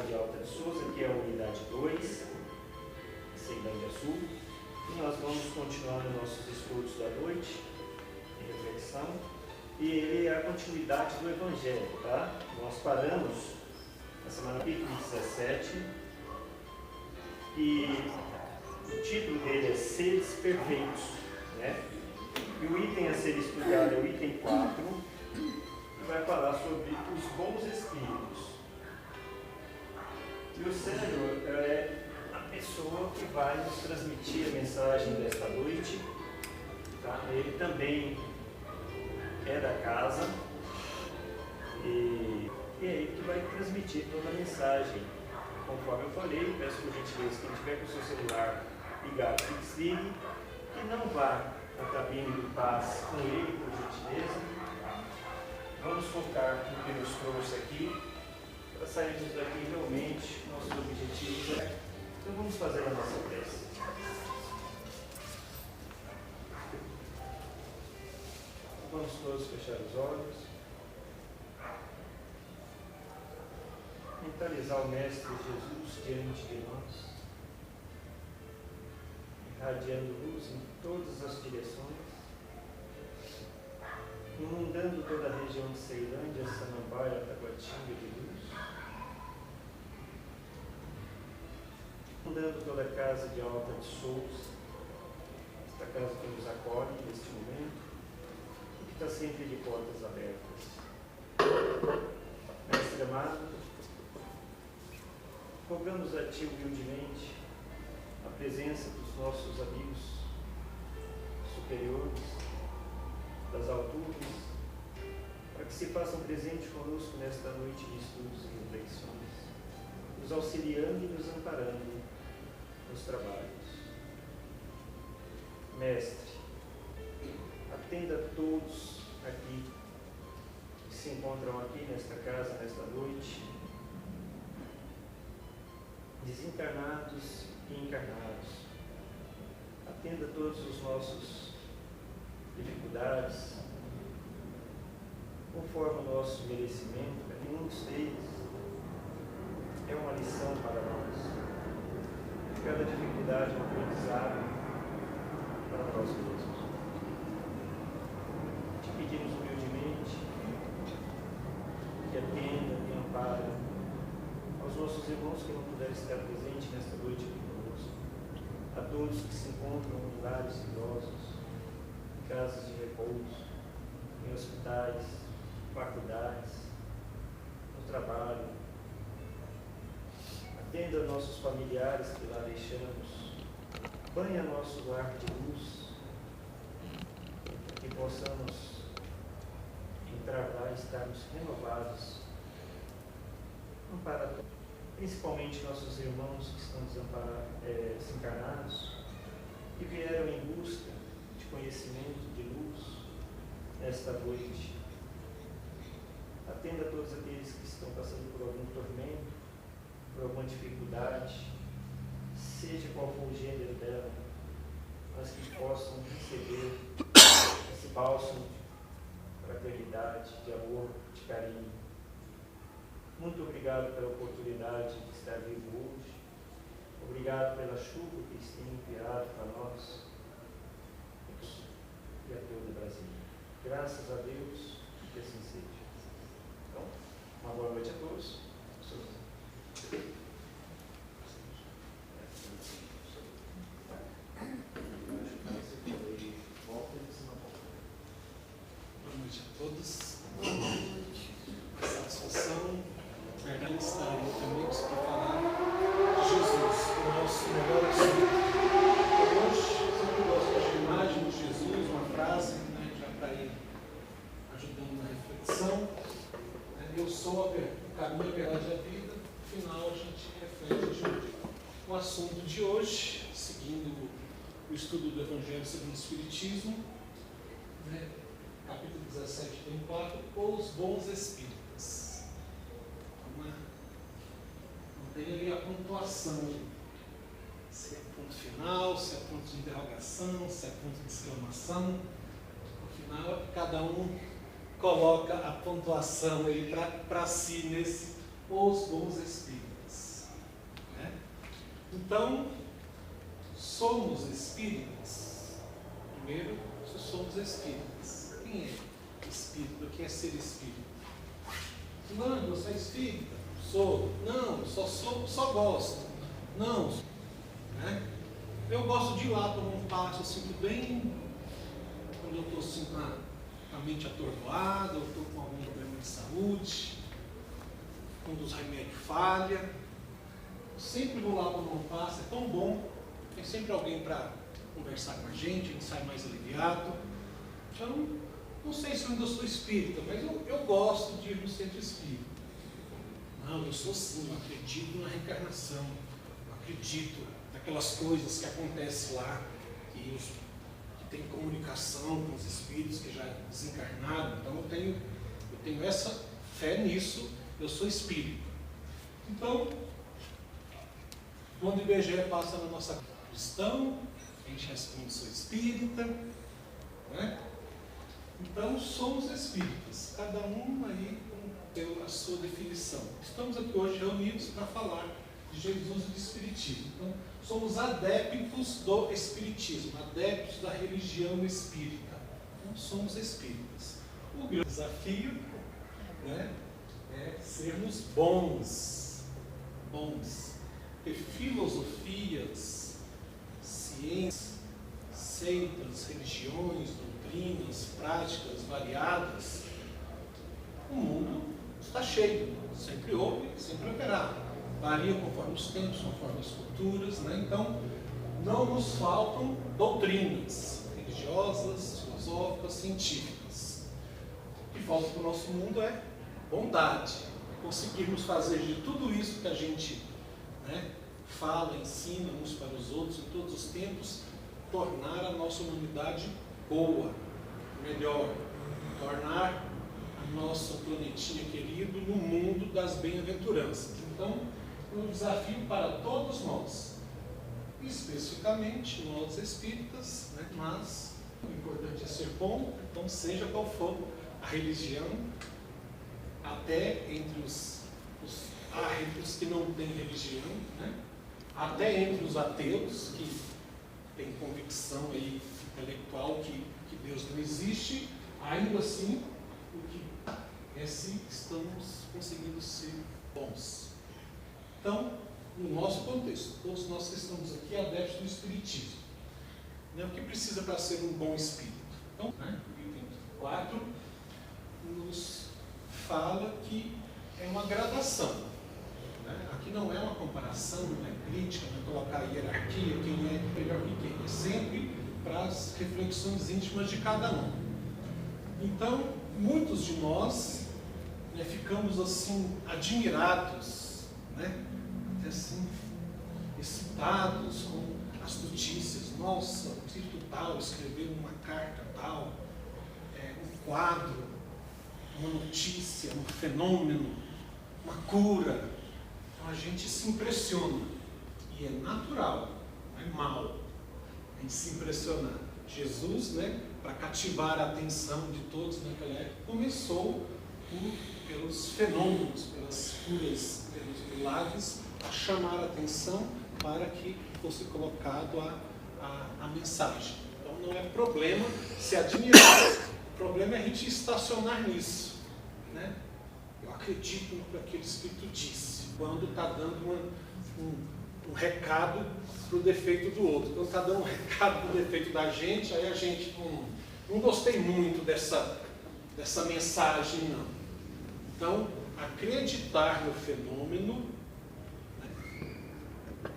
de Alta de Souza, que é a unidade 2, Ceilândia Sul. E nós vamos continuar nossos estudos da noite, em reflexão. E ele é a continuidade do Evangelho, tá? Nós paramos na semana capítulo 17 e o título dele é Seres Perfeitos, né? E o item a ser estudado é o item 4, que vai falar sobre os bons espíritos. E o Sérgio é a pessoa que vai nos transmitir a mensagem desta noite, tá? Ele também é da casa e é ele que vai transmitir toda a mensagem. Conforme eu falei, peço por gentileza, quem tiver com o seu celular ligado, que desligue, que não vá na cabine do paz com ele, por gentileza. Vamos focar no que nos trouxe aqui, para sairmos daqui realmente, nossos objetivos é. Então vamos fazer a nossa prece. Vamos todos fechar os olhos. Mentalizar o Mestre Jesus diante de nós, irradiando luz em todas as direções, inundando toda a região de Ceilândia, Samambaia, Taguatinga de luz, inundando toda a casa de Alta de Souza, esta casa que nos acolhe neste momento, está sempre de portas abertas. Mestre amado, rogamos a Ti humildemente a presença dos nossos amigos superiores, das alturas, para que se façam presente conosco nesta noite de estudos e reflexões, nos auxiliando e nos amparando nos trabalhos. Mestre, atenda a todos aqui que se encontram aqui nesta casa, nesta noite, desencarnados e encarnados. Atenda a todos os nossos dificuldades, conforme o nosso merecimento, para que muitos deles é uma lição para nós. Cada dificuldade é um aprendizado para nós mesmos. Te pedimos humildemente que atenda, que ampare aos nossos irmãos que não puderam estar presentes nesta noite aqui conosco, a todos que se encontram em lares idosos, em casas de repouso, em hospitais, faculdades, no trabalho. Atenda nossos familiares que lá deixamos, banha nosso lar de luz, para que possamos entrar lá e estarmos renovados, amparados, principalmente nossos irmãos que estão desencarnados, que vieram em busca de conhecimento, de luz, nesta noite. Atenda a todos aqueles que estão passando por algum tormento, por alguma dificuldade, seja qual for o gênero dela, mas que possam receber esse bálsamo de fraternidade, de amor, de carinho. Muito obrigado pela oportunidade de estar vivo hoje. Obrigado pela chuva que eles têm enviado para nós e a todo o Brasil. Graças a Deus, que assim seja. Então, uma boa noite a todos. Boa noite a todos. Satisfação. Fernando está aí comigo para falar de Jesus, o nosso melhor estudo. Hoje, eu gosto de imagem de Jesus, uma frase, né, já para ir ajudando na reflexão. Eu sou o caminho, a verdade e a vida. No final, a gente reflete junto. O assunto de hoje, seguindo o estudo do Evangelho segundo o Espiritismo, né, capítulo 17, tem 4, os bons espíritas. Não tem ali a pontuação, se é ponto final, se é ponto de interrogação, se é ponto de exclamação. No final, cada um coloca a pontuação para si nesse os bons espíritas. Então, somos espíritas? Primeiro, somos espíritas. Quem é espírita? O que é ser espírita? Não, você é espírita? Sou. Não, só gosto. Não. Né? Eu gosto de ir lá tomar um passo, eu sinto bem quando eu estou assim, com a mente atordoada, eu estou com algum problema de saúde, quando os remédios falham. Eu sempre vou lá tomar um passo, é tão bom. Tem sempre alguém para conversar com a gente sai mais aliviado. Então, não sei se eu ainda sou espírita, mas eu gosto de ir no centro espírita. Não, eu sou sim, eu acredito na reencarnação, eu acredito naquelas coisas que acontecem lá, que tem comunicação com os espíritos que já desencarnaram. Então eu tenho essa fé nisso, eu sou espírita. Então, quando o IBGE passa na nossa cristão, a gente responde, sou espírita, né? Então somos espíritas, cada um aí com a sua definição. Estamos aqui hoje reunidos para falar de Jesus e do Espiritismo. Então, somos adeptos do Espiritismo, adeptos da religião espírita. Então, somos espíritas. O grande desafio, né, é sermos bons. Porque filosofias, ciências, seitas, religiões, doutrinas, práticas variadas, o mundo está cheio, sempre houve, sempre haverá. Varia conforme os tempos, conforme as culturas, né? Então, não nos faltam doutrinas religiosas, filosóficas, científicas. O que falta para o nosso mundo é bondade. Conseguirmos fazer de tudo isso que a gente, né, fala, ensina uns para os outros em todos os tempos, tornar a nossa humanidade boa, melhor, tornar a nosso planetinha querido no mundo das bem-aventuranças. Então, um desafio para todos nós, especificamente nós espíritas, né? Mas o importante é ser bom, então seja qual for a religião, até entre os que não têm religião, né? Até entre os ateus, que têm convicção aí intelectual que Deus não existe, ainda assim, o que é se estamos conseguindo ser bons. Então, no nosso contexto, todos nós que estamos aqui adeptos do Espiritismo. Né? O que precisa para ser um bom espírito? Então, né, o item 4 nos fala que é uma gradação. Né? Aqui não é uma comparação, não é crítica, não é colocar a hierarquia, quem é melhor que quem. É sempre para as reflexões íntimas de cada um. Então, muitos de nós, né, ficamos assim admirados, né, até assim excitados com as notícias. Nossa, o espírito tal escreveu uma carta tal, um quadro, uma notícia, um fenômeno, uma cura. Então a gente se impressiona e é natural, não é mal a gente se impressionar. Jesus, né, para cativar a atenção de todos naquela época, começou pelos fenômenos, pelas curas, pelos milagres, a chamar a atenção para que fosse colocado a mensagem. Então não é problema se admirar, o problema é a gente estacionar nisso, né? Eu acredito no que aquele Espírito disse, quando está dando um recado para o defeito do outro. Quando está dando um recado para o defeito da gente, aí a gente não gostei muito dessa mensagem, não. Então, acreditar no fenômeno, né,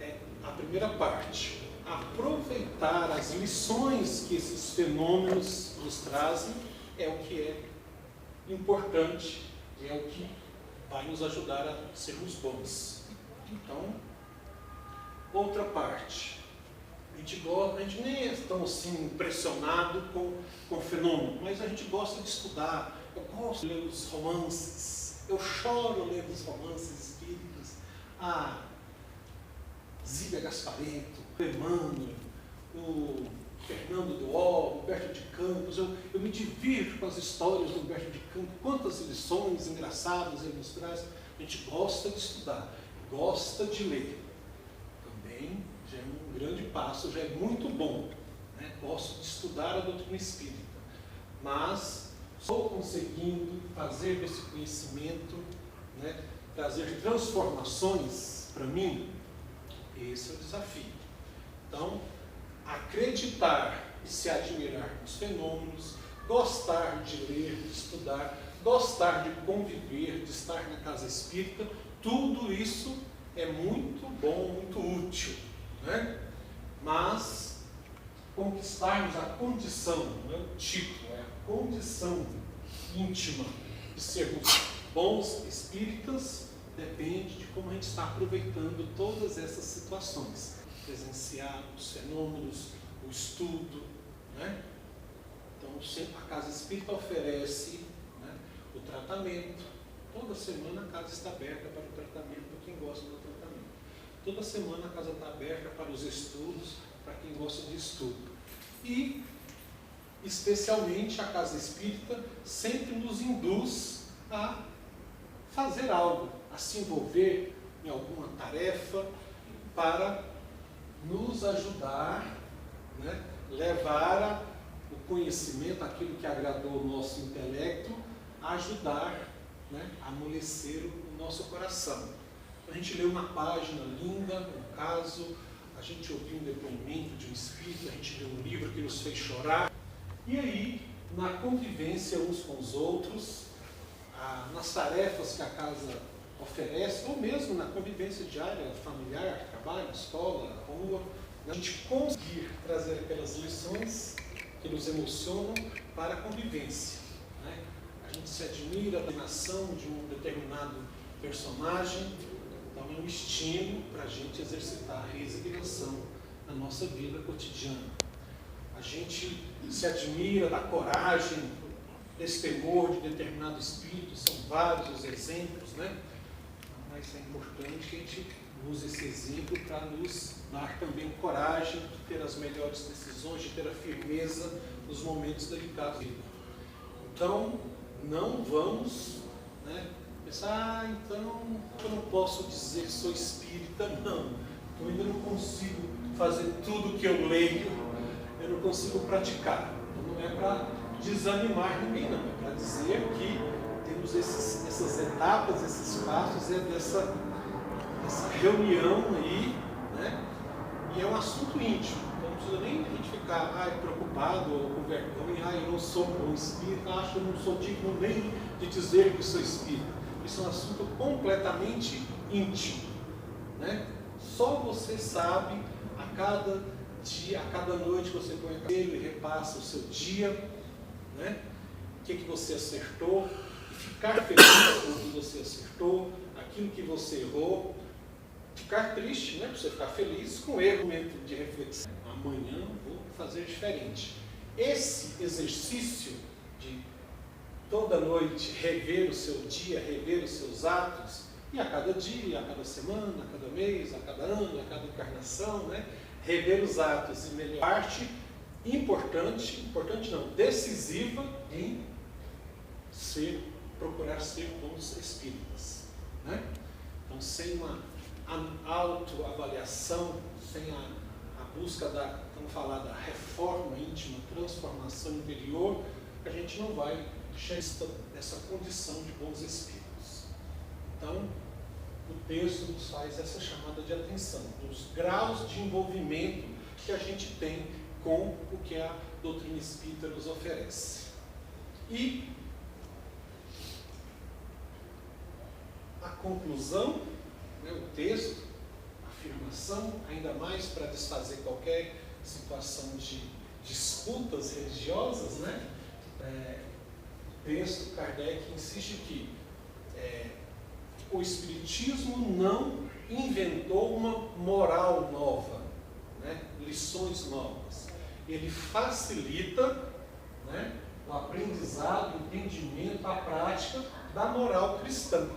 é a primeira parte. Aproveitar as lições que esses fenômenos nos trazem é o que é importante, é o que vai nos ajudar a sermos bons. Então, outra parte. A gente nem é tão assim impressionado com o fenômeno, mas a gente gosta de estudar. Eu gosto de ler os romances, eu choro lendo os romances espíritas. Zíbia Gasparetto, o Emmanuel, o Fernando Duó, o Humberto de Campos. Eu me divirto com as histórias do Humberto de Campos, quantas lições engraçadas ele nos traz. A gente gosta de estudar, gosta de ler. Também já é um grande passo, já é muito bom. Né? Posso estudar a doutrina espírita, mas estou conseguindo fazer desse conhecimento, né, trazer transformações para mim? Esse é o desafio. Então, acreditar e se admirar nos fenômenos, gostar de ler, de estudar, gostar de conviver, de estar na casa espírita, tudo isso é muito bom, muito útil, né? Mas conquistarmos a condição, não é o título, é a condição íntima de sermos bons espíritas, depende de como a gente está aproveitando todas essas situações. Presenciar os fenômenos, o estudo, né? Então, a casa espírita oferece, né, o tratamento. Toda semana a casa está aberta para o tratamento, para quem gosta do tratamento. Toda semana a casa está aberta para os estudos, para quem gosta de estudo. E, especialmente, a casa espírita sempre nos induz a fazer algo, a se envolver em alguma tarefa para nos ajudar, né, levar o conhecimento, aquilo que agradou o nosso intelecto, a ajudar, né, a amolecer o nosso coração. A gente lê uma página linda, um caso, a gente ouviu um depoimento de um espírito, a gente lê um livro que nos fez chorar. E aí, na convivência uns com os outros, nas tarefas que a casa oferece, ou mesmo na convivência diária, familiar, trabalho, escola, rua, a gente conseguir trazer aquelas lições que nos emocionam para a convivência, né? A gente se admira a animação de um determinado personagem, então é um estímulo para a gente exercitar a resignação na nossa vida cotidiana. A gente se admira da coragem, desse temor de determinado espírito, são vários os exemplos, né? Mas é importante que a gente use esse exemplo para nos dar também coragem de ter as melhores decisões, de ter a firmeza nos momentos delicados. Então, não vamos, né, pensar, então eu não posso dizer que sou espírita, não. Eu ainda não consigo fazer tudo que eu leio, eu não consigo praticar. Então, não é para desanimar ninguém, não. É para dizer que temos essas etapas, esses passos, dessa reunião aí, né? E é um assunto íntimo, então não precisa nem a gente ficar preocupado ou com vergonha, eu não sou bom espírita, acho que eu não sou digno nem de dizer que sou espírita. Isso é um assunto completamente íntimo, né? Só você sabe, a cada dia, a cada noite você põe a e repassa o seu dia, né? O que você acertou, e ficar feliz com o que você acertou, aquilo que você errou. Ficar triste, né? Você ficar feliz com o erro, momento de reflexão. Amanhã vou fazer diferente. Esse exercício de toda noite rever o seu dia, rever os seus atos, e a cada dia, a cada semana, a cada mês, a cada ano, a cada encarnação, né? Rever os atos e melhorar. Parte importante não, decisiva em procurar ser bons espíritas, né? Então, sem uma autoavaliação, sem a busca vamos falar da reforma íntima, transformação interior, a gente não vai chegar nessa condição de bons espíritos. Então, o texto nos faz essa chamada de atenção, dos graus de envolvimento que a gente tem com o que a doutrina espírita nos oferece. E a conclusão, o texto, a afirmação, ainda mais para desfazer qualquer situação de disputas religiosas, né? O texto, Kardec insiste que o Espiritismo não inventou uma moral nova, né? Lições novas. Ele facilita, né, o aprendizado, o entendimento, a prática da moral cristã.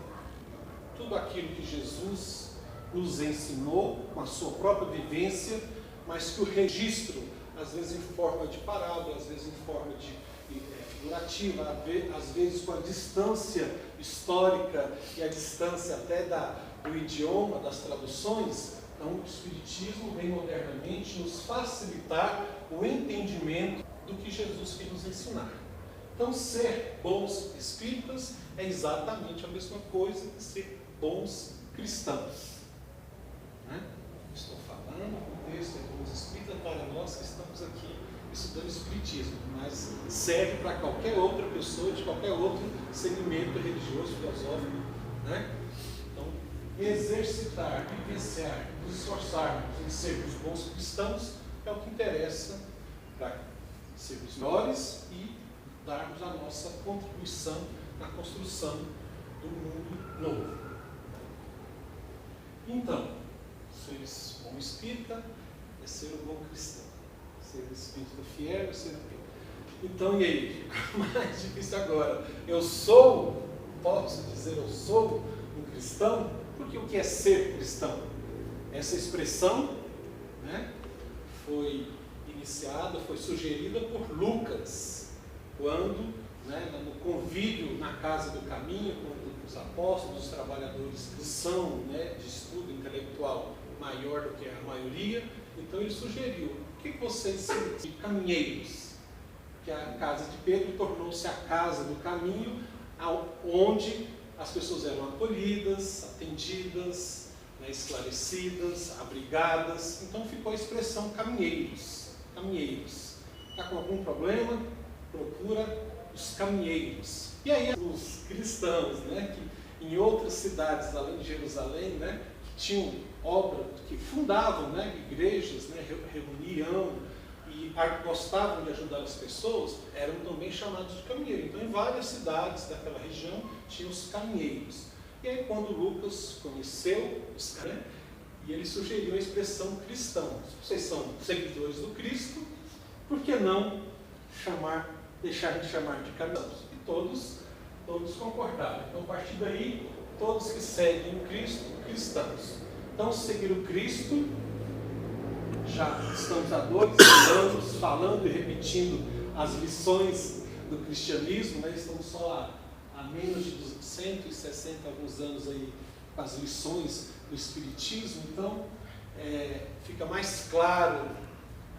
Tudo aquilo que Jesus nos ensinou com a sua própria vivência, mas que o registro, às vezes em forma de parábola, às vezes em forma de figurativa, às vezes com a distância histórica e a distância até do idioma, das traduções, Então, o Espiritismo vem modernamente nos facilitar o entendimento do que Jesus quer nos ensinar. Então, ser bons espíritas é exatamente a mesma coisa que ser bons cristãos. Né? Estou falando, o texto é bons espíritas para nós que estamos aqui estudando Espiritismo, mas serve para qualquer outra pessoa de qualquer outro segmento religioso, filosófico. Né? Então, exercitar, vivenciar, nos esforçarmos em sermos bons cristãos é o que interessa para sermos melhores e darmos a nossa contribuição na construção do mundo novo. Então, ser bom espírita é ser um bom cristão. Ser espírita fiel é ser fiel. Então, e aí? Fica mais difícil agora. Posso dizer eu sou um cristão? Porque o que é ser cristão? Essa expressão, né, foi iniciada, foi sugerida por Lucas, quando, né, no convívio na casa do caminho, quando os apóstolos, os trabalhadores que são, né, de estudo intelectual maior do que a maioria, então ele sugeriu: o que vocês são de caminheiros? Que a casa de Pedro tornou-se a casa do caminho, onde as pessoas eram acolhidas, atendidas, né, esclarecidas, abrigadas. Então ficou a expressão caminheiros. Caminheiros. Está com algum problema? Procura os caminheiros. E aí os cristãos, né, que em outras cidades além de Jerusalém, né, que tinham obra, que fundavam, né, igrejas, né, reunião e gostavam de ajudar as pessoas, eram também chamados de caminheiros. Então, em várias cidades daquela região tinham os caminheiros. E aí, quando Lucas conheceu os caminheiros, e ele sugeriu a expressão cristão. Se vocês são seguidores do Cristo, por que não deixar de chamar de caminheiros? E todos concordaram. Então, a partir daí, todos que seguem o Cristo, cristãos. Então, seguir o Cristo, já estamos há 2 anos falando e repetindo as lições do cristianismo, né? Estamos só há menos de 160 alguns anos aí com as lições do Espiritismo. Então, fica mais claro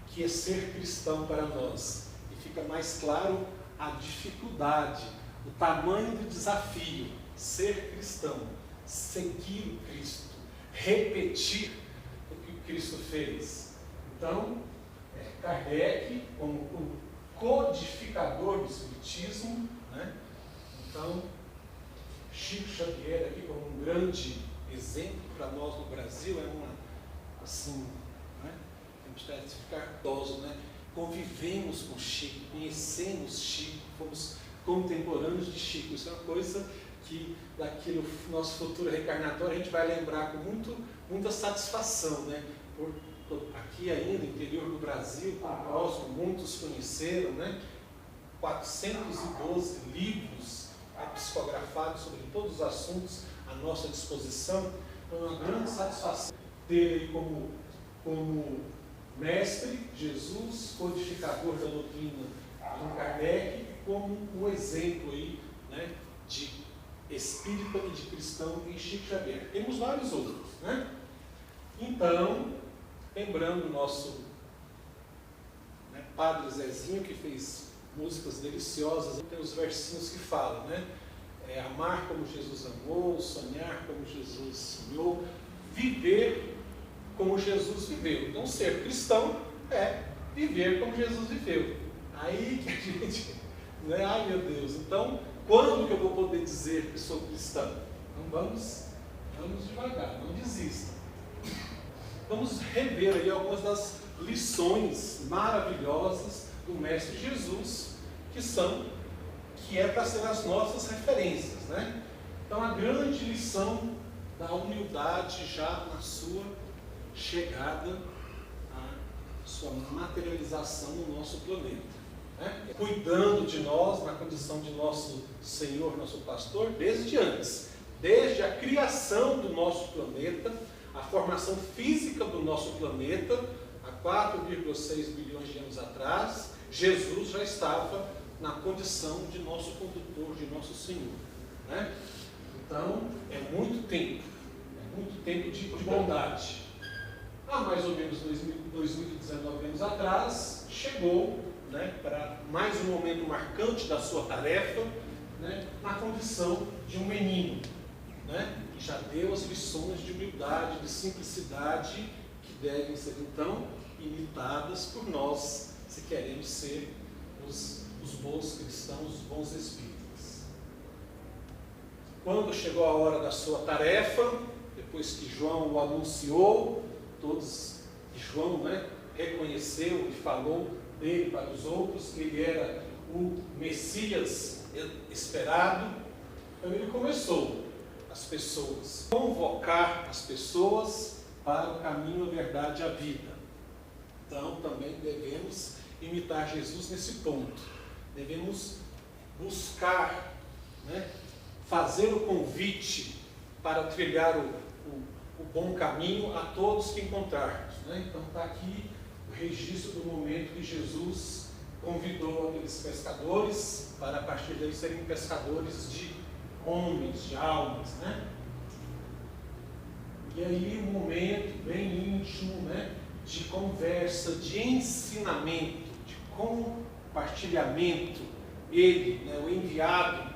que é ser cristão para nós, e fica mais claro a dificuldade, o tamanho do desafio, ser cristão, seguir o Cristo, repetir o que Cristo fez. Então, Kardec, como o codificador do Espiritismo, né? Então, Chico Xavier aqui como um grande exemplo para nós no Brasil, assim, né? Temos que ficar idoso, né? Convivemos com Chico, conhecemos Chico, fomos contemporâneos de Chico. Isso é uma coisa que daqui no nosso futuro reencarnatório a gente vai lembrar com muita satisfação, né? Aqui ainda, no interior do Brasil, próximo, muitos conheceram, né? 412 livros psicografados sobre todos os assuntos à nossa disposição. Então, é uma grande satisfação ter ele como mestre, Jesus, codificador da doutrina de Kardec, e como um exemplo aí, né, de espírita e de cristão em Chico Xavier. Temos vários outros, né? Então, lembrando o nosso, né, Padre Zezinho, que fez músicas deliciosas, tem os versinhos que falam, né? Amar como Jesus amou, sonhar como Jesus sonhou, viver como Jesus viveu. Então, ser cristão é viver como Jesus viveu. Aí que a gente, né? Ai meu Deus, então quando que eu vou poder dizer que sou cristão? Então vamos devagar, não desista. Vamos rever aí algumas das lições maravilhosas do Mestre Jesus, que é para ser as nossas referências, né? Então, a grande lição da humildade já na sua chegada, a sua materialização no nosso planeta, né? Cuidando de nós na condição de nosso Senhor, nosso pastor, desde antes, desde a criação do nosso planeta, a formação física do nosso planeta, há 4,6 bilhões de anos atrás, Jesus já estava na condição de nosso condutor, de nosso Senhor, né? Então, é muito tempo de bondade. anos atrás, chegou, né, para mais um momento marcante da sua tarefa, né, na condição de um menino, né, que já deu as lições de humildade, de simplicidade, que devem ser então imitadas por nós, se queremos ser os bons cristãos, os bons espíritas. Quando chegou a hora da sua tarefa, depois que João o anunciou, João, né, reconheceu e falou dele para os outros, que ele era o Messias esperado, então ele começou as pessoas, convocar as pessoas para o caminho, a verdade e a vida. Então também devemos imitar Jesus nesse ponto. Devemos buscar, né, fazer o convite para trilhar o bom caminho a todos que encontrarmos, né? Então está aqui o registro do momento que Jesus convidou aqueles pescadores para a partir daí serem pescadores de homens, de almas, né? E aí um momento bem íntimo, né, de conversa, de ensinamento, de compartilhamento. Ele, né, o enviado,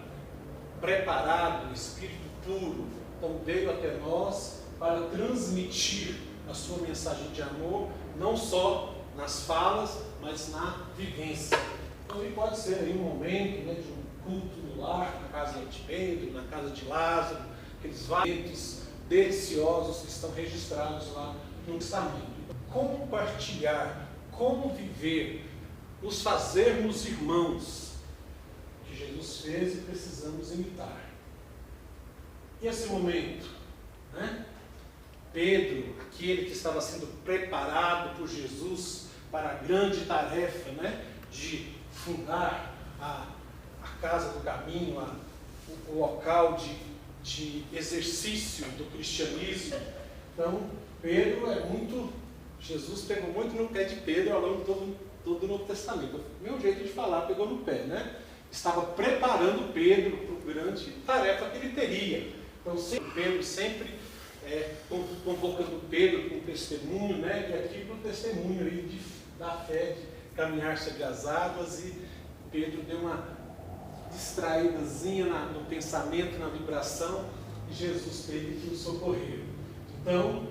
preparado, o Espírito puro, então veio até nós para transmitir a sua mensagem de amor, não só nas falas, mas na vivência. Então ele pode ser aí um momento, né, de um culto no lar, na casa de Pedro, na casa de Lázaro, aqueles vários deliciosos que estão registrados lá no Testamento. Compartilhar, como viver, nos fazermos irmãos, que Jesus fez e precisamos imitar. E esse momento, né? Pedro, aquele que estava sendo preparado por Jesus para a grande tarefa, né, de fundar a casa do caminho, o local de exercício do cristianismo. Então, Pedro Jesus pegou muito no pé de Pedro ao longo de todo o Novo Testamento. O meu jeito de falar, pegou no pé, né? Estava preparando Pedro para a grande tarefa que ele teria. Então, Pedro sempre convocando Pedro com testemunho, né? E aqui para o testemunho aí da fé, de caminhar sobre as águas, e Pedro deu uma distraídazinha no pensamento, na vibração, e Jesus teve que o socorrer. Então,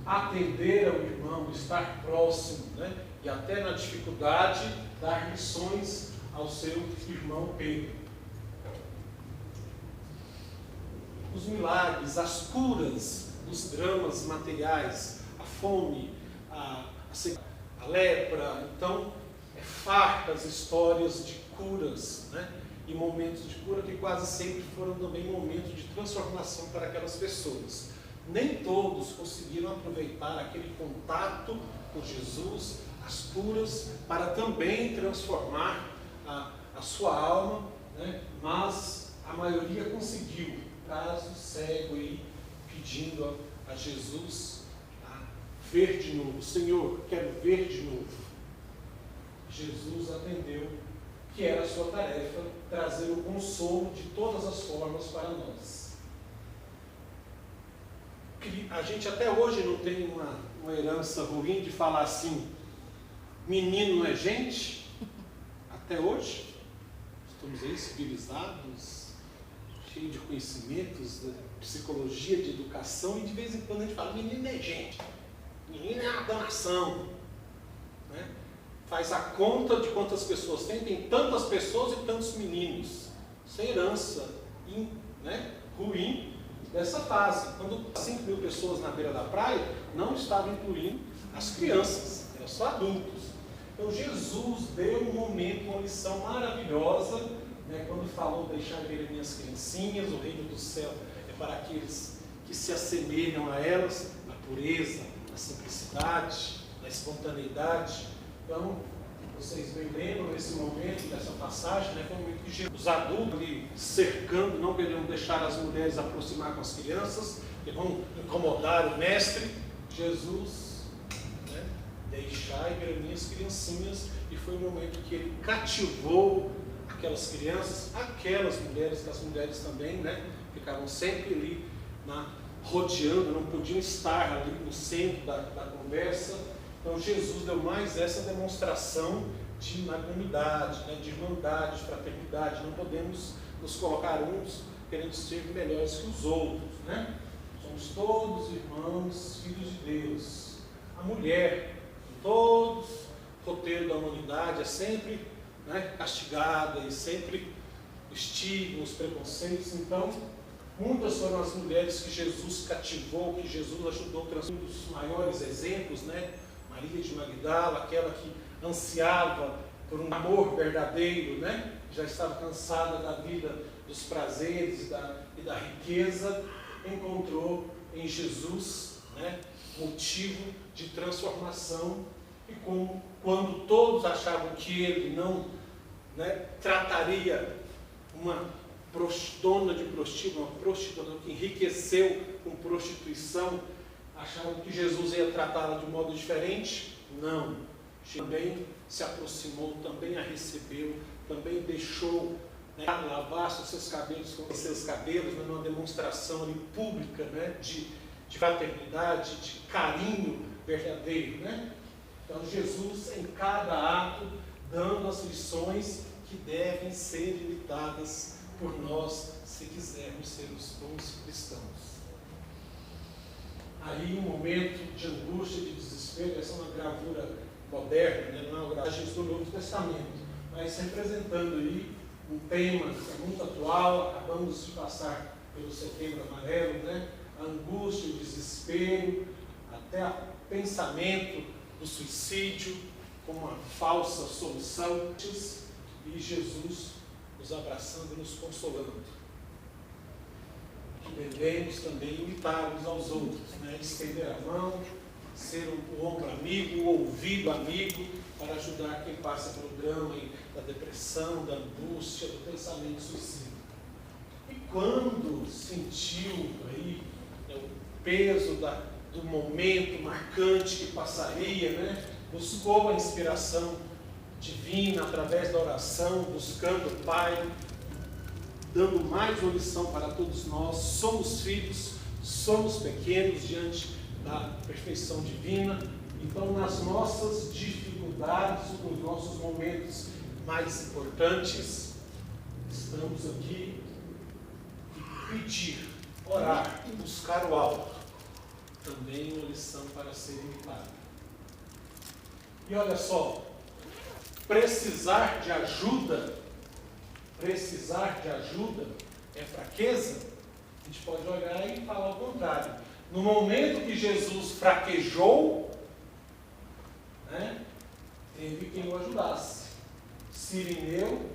atender ao irmão, estar próximo, né? E até na dificuldade, dar lições ao seu irmão Pedro. Os milagres, as curas dos dramas materiais, a fome, a lepra. Então, fartas histórias de curas, né? E momentos de cura que quase sempre foram também momentos de transformação para aquelas pessoas. Nem todos conseguiram aproveitar aquele contato com Jesus, as curas, para também transformar a sua alma, né? Mas a maioria conseguiu. Caso cego aí, pedindo a Jesus a ver de novo. Senhor, quero ver de novo. Jesus atendeu, que era a sua tarefa, trazer o consolo de todas as formas para nós. A gente até hoje não tem uma herança ruim de falar assim, menino não é gente? Até hoje, estamos aí civilizados, cheio de conhecimentos, de psicologia, de educação, e de vez em quando a gente fala, menino é gente, menino é uma danação, né? Faz a conta de quantas pessoas tem tantas pessoas e tantos meninos. Isso é herança, né, ruim dessa fase. Quando 5.000 pessoas na beira da praia, não estavam incluindo as crianças, eram só adultos. Então Jesus deu um momento, uma lição maravilhosa, né, quando falou, deixar ver as minhas criancinhas, o reino do céu é para aqueles que se assemelham a elas, na pureza, na simplicidade, na espontaneidade. Então, vocês bem lembram esse momento, dessa passagem, né, foi um momento que Jesus, os adultos ali cercando, não queriam deixar as mulheres aproximar com as crianças, que vão incomodar o mestre. Jesus, né, deixai ver as minhas criancinhas, e foi um momento que ele cativou aquelas crianças, aquelas mulheres, que as mulheres também, né, ficavam sempre ali rodeando, não podiam estar ali no centro da conversa. Então Jesus deu mais essa demonstração de magnanimidade, né, de irmandade, de fraternidade. Não podemos nos colocar uns querendo ser melhores que os outros, né? Somos todos irmãos, filhos de Deus. A mulher, em todos o roteiro da humanidade, é sempre, né, castigada e sempre estigmas, preconceitos. Então, muitas foram as mulheres que Jesus cativou, que Jesus ajudou a transformar. Um dos maiores exemplos, né? Maria de Magdala, aquela que ansiava por um amor verdadeiro, né? Já estava cansada da vida dos prazeres e da riqueza, encontrou em Jesus, né, motivo de transformação. E quando todos achavam que ele não, né, trataria uma dona de prostíbulo, uma prostituta que enriqueceu com prostituição, achavam que Jesus ia tratá-la de um modo diferente? Não. Também se aproximou, também a recebeu, também deixou, né, lavar seus cabelos com seus cabelos, né, numa demonstração ali pública, né, de fraternidade, de carinho verdadeiro, né? Então Jesus, em cada ato, dando as lições que devem ser imitadas por nós, se quisermos ser os bons cristãos. Aí, um momento de angústia, de desespero, essa é uma gravura moderna, né? Não é uma gravura do Novo Testamento, mas representando aí um tema que é muito atual. Acabamos de passar pelo Setembro Amarelo, né? A angústia, o desespero, até o pensamento do suicídio como uma falsa solução, e Jesus nos abraçando e nos consolando. Que devemos também imitar uns aos outros, né? Estender a mão, ser o ombro amigo, o ouvido amigo, para ajudar quem passa pelo drama da depressão, da angústia, do pensamento suicida. E quando sentiu aí, né, o peso do momento marcante que passaria, né, buscou a inspiração divina através da oração, buscando o Pai, dando mais uma lição para todos nós. Somos filhos, somos pequenos diante da perfeição divina. Então, nas nossas dificuldades, nos nossos momentos mais importantes, estamos aqui e pedir, orar, buscar o alto, também uma lição para ser imitada. E olha só, precisar de ajuda é fraqueza? A gente pode olhar e falar o contrário. No momento que Jesus fraquejou, né, teve quem o ajudasse. Cirineu,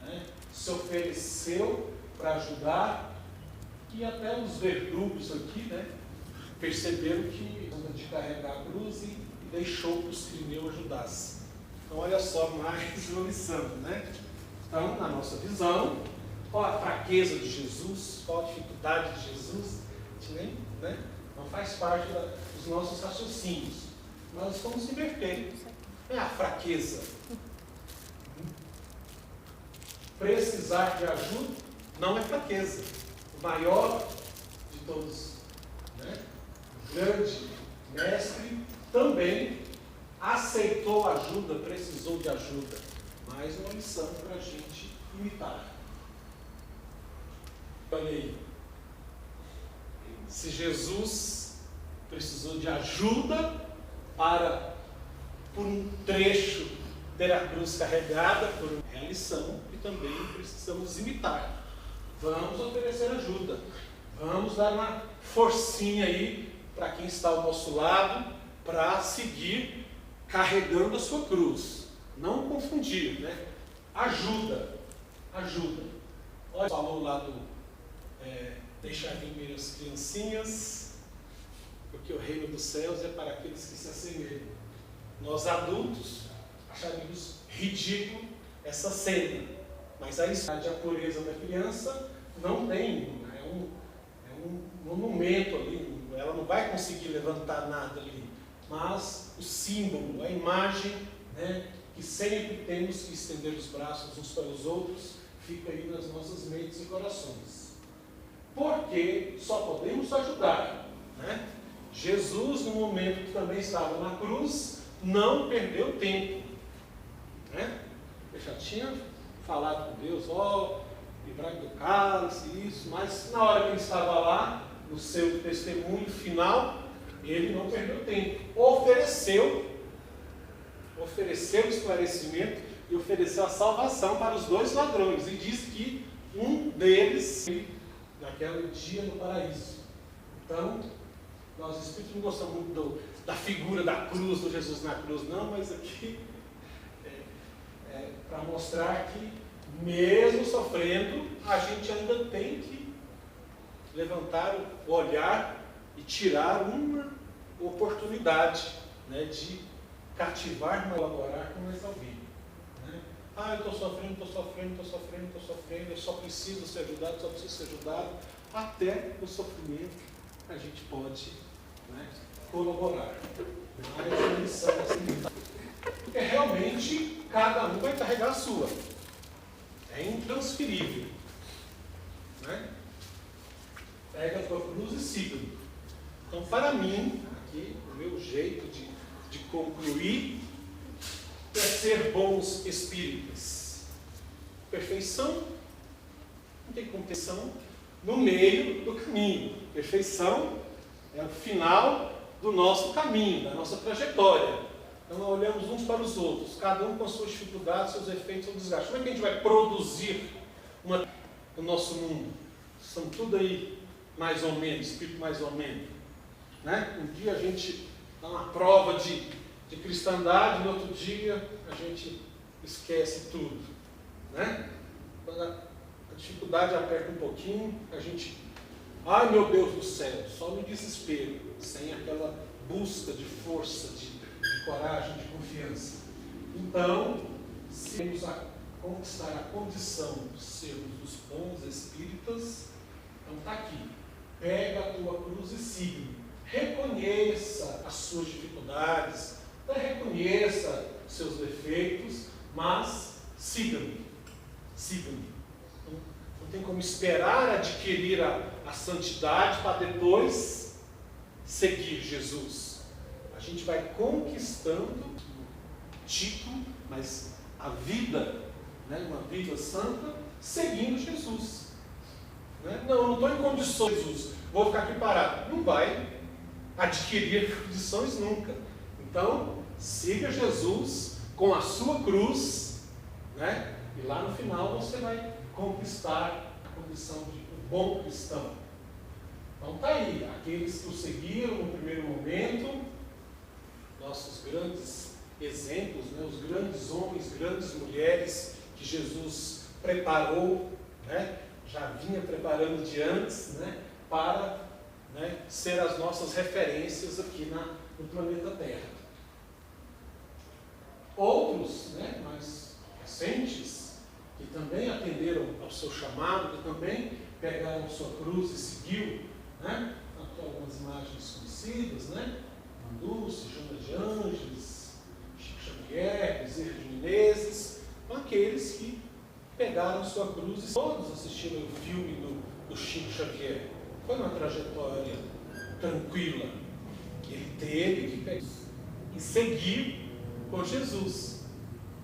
né, se ofereceu para ajudar, e até os verdugos aqui, né, perceberam que de carregar a cruz e deixou que o Cirineu ajudasse. Então, olha só, mais uma lição, né? Então, na nossa visão, qual a fraqueza de Jesus, qual a dificuldade de Jesus, a gente nem, né, não faz parte dos nossos raciocínios. Nós estamos invertendo. É a fraqueza. Precisar de ajuda não é fraqueza. O maior de todos, né, o grande mestre, também aceitou ajuda, precisou de ajuda. Mais uma lição para a gente imitar. Olha aí. Se Jesus precisou de ajuda para, por um trecho, ter a cruz carregada, é a lição que também precisamos imitar. Vamos oferecer ajuda. Vamos dar uma forcinha aí para quem está ao nosso lado, para seguir carregando a sua cruz. Não confundir, né? Ajuda. Olha, falou lá do deixar vir as criancinhas, porque o reino dos céus é para aqueles que se assemelham. Nós adultos acharíamos ridículo essa cena, mas a pureza da criança não tem, é um monumento ali, ela não vai conseguir levantar nada ali, mas o símbolo, a imagem, né, que sempre temos que estender os braços uns para os outros, fica aí nas nossas mentes e corações. Porque só podemos ajudar, né? Jesus, no momento que também estava na cruz, não perdeu tempo. Né? Ele já tinha falado com Deus, livrai-me do cálice, isso, mas na hora que ele estava lá, no seu testemunho final, ele não perdeu tempo. Ofereceu esclarecimento e ofereceu a salvação para os dois ladrões. E disse que um deles, naquele dia no paraíso. Então, nós espíritos não gostamos muito da figura da cruz, do Jesus na cruz, não, mas aqui é para mostrar que, mesmo sofrendo, a gente ainda tem que levantar o olhar e tirar uma oportunidade, né, de cativar, colaborar com mais alguém. Né? Eu estou sofrendo, eu só preciso ser ajudado, até o sofrimento a gente pode, né, colaborar. Mas a missão assim, porque realmente cada um vai carregar a sua. É intransferível. Né? Pega a tua cruz e siga-me. Então, para mim, aqui, o meu jeito de concluir é ser bons espíritas. Perfeição, não tem competição, no meio do caminho. Perfeição é o final do nosso caminho, da nossa trajetória. Então, nós olhamos uns para os outros, cada um com as suas dificuldades, seus efeitos, seus desgastes. Como é que a gente vai produzir o nosso mundo? São tudo aí, mais ou menos, espírito mais ou menos. Né? Um dia a gente dá uma prova de cristandade, no outro dia a gente esquece tudo. Né? Quando a dificuldade aperta um pouquinho, a gente, ai meu Deus do céu, só no desespero, sem aquela busca de força, de coragem, de confiança. Então, se temos a conquistar a condição de sermos os bons espíritas, então está aqui. Pega a tua cruz e siga-me. Reconheça as suas dificuldades, reconheça os seus defeitos, mas siga-me. Siga-me. Não tem como esperar adquirir a santidade para depois seguir Jesus. A gente vai conquistando título, mas a vida, né, uma vida santa, seguindo Jesus. Né? Não estou em condições, Jesus, vou ficar aqui parado. Não vai adquirir condições nunca. Então, siga Jesus com a sua cruz, né? E lá no final você vai conquistar a condição de um bom cristão. Então está aí, aqueles que o seguiram no primeiro momento, nossos grandes exemplos, né? Os grandes homens, grandes mulheres que Jesus preparou, né? Já vinha preparando de antes, né? Para, né, ser as nossas referências aqui no planeta Terra. Outros, né, mais recentes, que também atenderam ao seu chamado, que também pegaram a sua cruz e seguiu, né? Aqui algumas imagens conhecidas, né? Mandúcio, Joana de Anjos, Chico Xavier, Bezerra de Menezes, aqueles que pegaram a sua cruz e todos assistiram o filme do Chico Xavier. Foi uma trajetória tranquila. Ele teve que pegar e seguir com Jesus.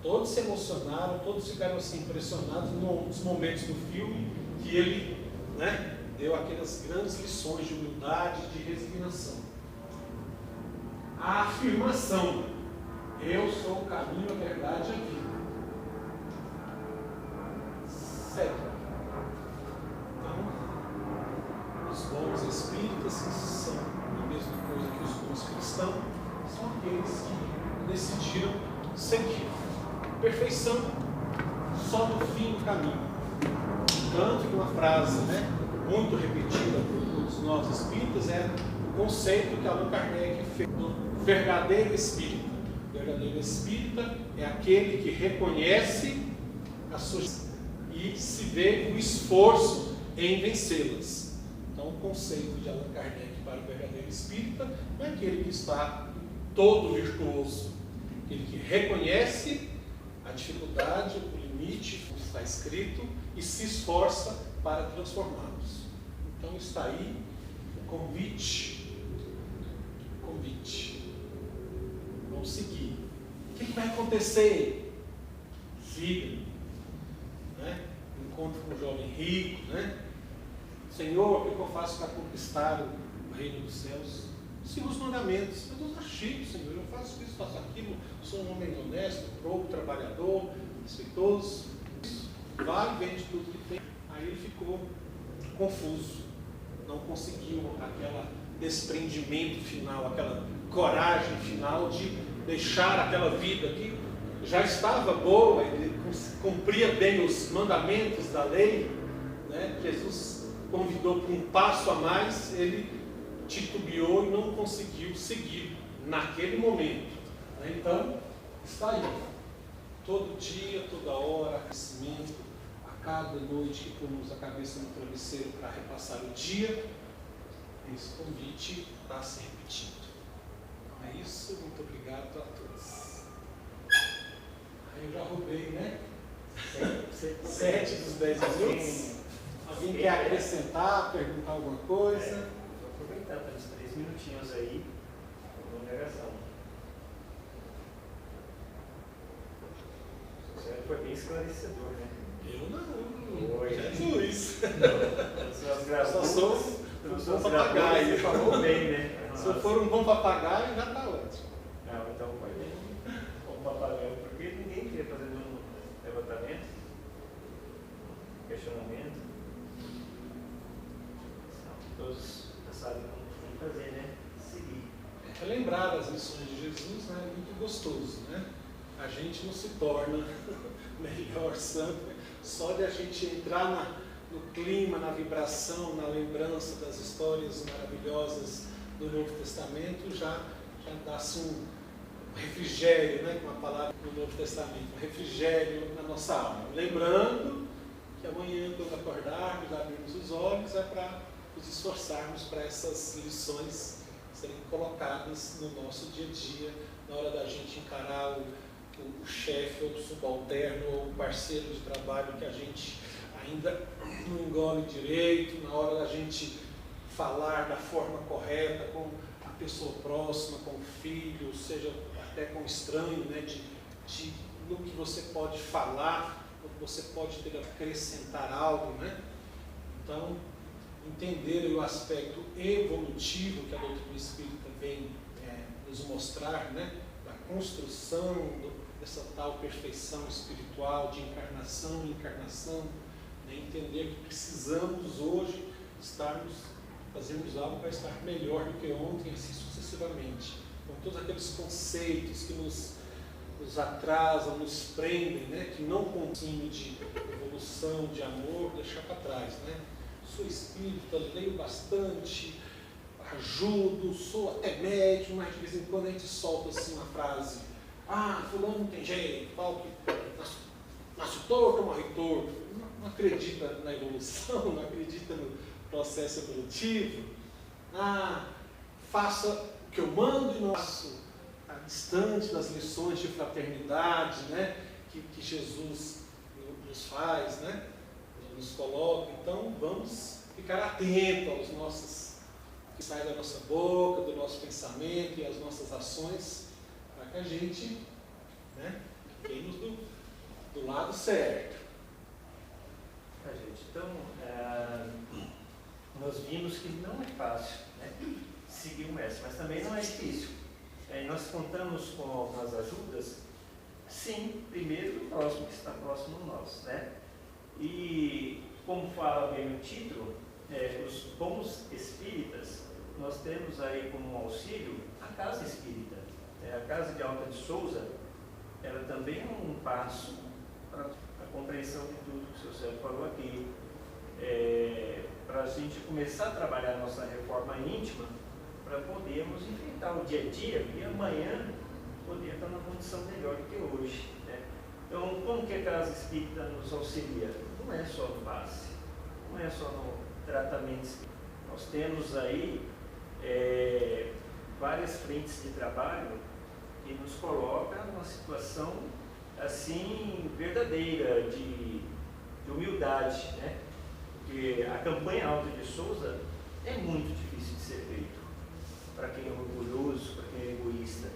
Todos se emocionaram, todos ficaram assim impressionados nos momentos do filme que ele, né, deu aquelas grandes lições de humildade e de resignação. A afirmação: eu sou o caminho, a verdade e a vida. Sério. Os bons espíritas, que são a mesma coisa que os bons cristãos, são aqueles que decidiram seguir. Perfeição só no fim do caminho. Tanto que uma frase, né, muito repetida por todos nós espíritas é o conceito que Allan Kardec fez do verdadeiro espírita. O verdadeiro espírita é aquele que reconhece as suas e se vê o esforço em vencê-las. Então, o conceito de Allan Kardec para o verdadeiro espírita não é aquele que está todo virtuoso, aquele que reconhece a dificuldade, o limite, como está escrito, e se esforça para transformá-los. Então, está aí o convite convite. Vamos seguir. O que vai acontecer? Siga. Né? Encontro com um jovem rico, né? Senhor, o que eu faço para conquistar o reino dos céus? Siga os mandamentos. Eu estou chique, Senhor, eu faço isso, faço aquilo, sou um homem honesto, probo, trabalhador, respeitoso. Vai e vende tudo que tem. Aí ele ficou confuso, não conseguiu aquele desprendimento final, aquela coragem final de deixar aquela vida que já estava boa, ele cumpria bem os mandamentos da lei, né? Jesus convidou para um passo a mais, ele titubeou e não conseguiu seguir naquele momento, né? Então, está aí, todo dia, toda hora, aquecimento, a cada noite que pomos a cabeça no travesseiro para repassar o dia, esse convite está se repetindo. Então é isso, muito obrigado a todos. Aí eu já roubei, né? 7 dos 10 minutos. Alguém quer acrescentar, perguntar alguma coisa? Vou aproveitar para os 3 minutinhos aí, a congregação. Isso foi bem esclarecedor, né? Eu não. Oi. Jesus. Só sou um bom papagaio. Você falou bem, né? Se eu for um bom papagaio, já está ótimo. Não, então foi bem um papagaio, porque ninguém queria fazer nenhum levantamento, questionamento. Todos já sabem como fazer, né? Seguir. Relembrar as lições de Jesus, né, é muito gostoso, né? A gente não se torna melhor santo só de a gente entrar no clima, na vibração, na lembrança das histórias maravilhosas do Novo Testamento, já dá-se um refrigério, né, com a palavra do Novo Testamento, um refrigério na nossa alma. Lembrando que amanhã, quando acordarmos, abrirmos os olhos, é para nos esforçarmos para essas lições serem colocadas no nosso dia a dia, na hora da gente encarar o chefe, ou o subalterno, ou o parceiro de trabalho que a gente ainda não engole direito, na hora da gente falar da forma correta com a pessoa próxima, com o filho, seja até com o estranho, né, no que você pode falar, no que você pode ter a acrescentar algo, né? Então, entender o aspecto evolutivo que a doutrina espírita vem nos mostrar, né, da construção dessa tal perfeição espiritual de encarnação em encarnação, né, entender que precisamos hoje fazermos algo para estar melhor do que ontem, assim sucessivamente. Com todos aqueles conceitos que nos atrasam, nos prendem, né, que não conseguem de evolução, de amor, deixar para trás, né? Sou espírita, leio bastante, ajudo, sou até médium, mas de vez em quando a gente solta assim uma frase: fulano não tem jeito, tal, que nasce torto ou morre torto. Não acredita na evolução, não acredita no processo evolutivo. Faça o que eu mando e não faço distante das lições de fraternidade, né, que Jesus nos faz, né? Nos coloca. Então vamos ficar atentos aos nossos que sai da nossa boca, do nosso pensamento e as nossas ações, para que a gente, né, fiquemos do lado certo. Gente, então nós vimos que não é fácil, né, seguir o mestre, mas também não é difícil. Nós contamos com algumas ajudas, sim, primeiro do próximo, que está próximo a nós, né? E, como fala bem o título, os bons espíritas, nós temos aí como auxílio a Casa Espírita. A Casa de Alta de Souza, ela também é um passo para a compreensão de tudo que o seu Célio falou aqui. Para a gente começar a trabalhar a nossa reforma íntima, para podermos enfrentar o dia a dia e amanhã poder estar numa condição melhor do que hoje, né? Então, como que a Casa Espírita nos auxilia? Não é só no passe, não é só no tratamento espírita. Nós temos aí várias frentes de trabalho que nos coloca numa situação assim verdadeira de humildade, né? Porque a campanha Alta de Souza é muito difícil de ser feito. para quem é orgulhoso, para quem é egoísta.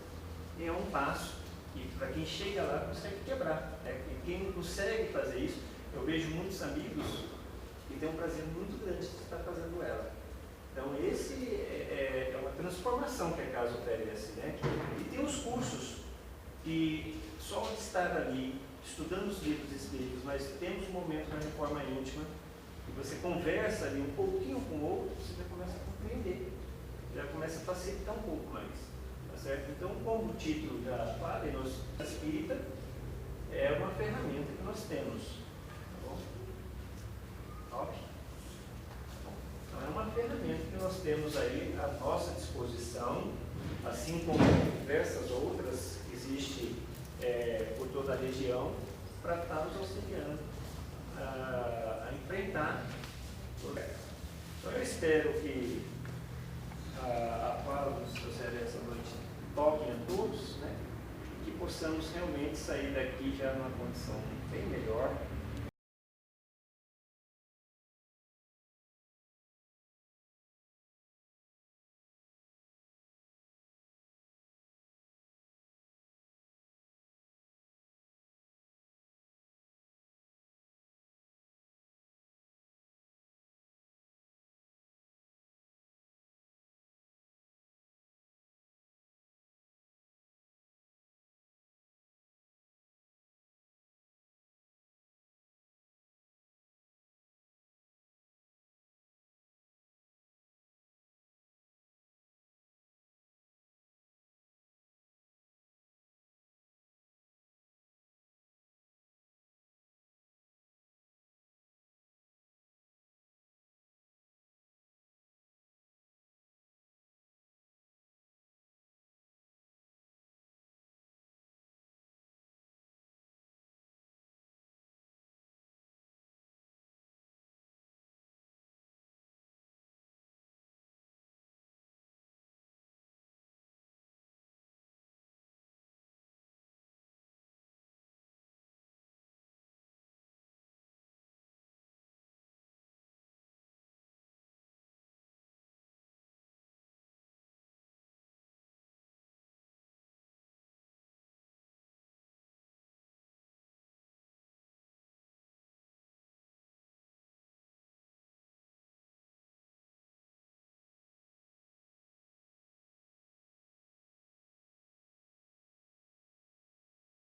E é um passo que, para quem chega lá, consegue quebrar. E quem não consegue fazer isso, eu vejo muitos amigos que têm um prazer muito grande de estar fazendo ela. Então, esse é uma transformação que a casa oferece, né? E tem os cursos que só de estar ali, estudando os livros espíritos, mas temos um momento na reforma íntima, e você conversa ali um pouquinho com o outro, você já começa a compreender, já começa a facilitar um pouco mais, tá certo? Então, como o título já fala, a espírita é uma ferramenta que nós temos, tá bom? Ok? Então, é uma ferramenta que nós temos aí à nossa disposição, assim como diversas outras que existem por toda a região, para estar nos auxiliando a enfrentar tudo. Então, eu espero que a fala do Sr. Zé essa noite toquem a todos, né? E que possamos realmente sair daqui já numa condição bem melhor,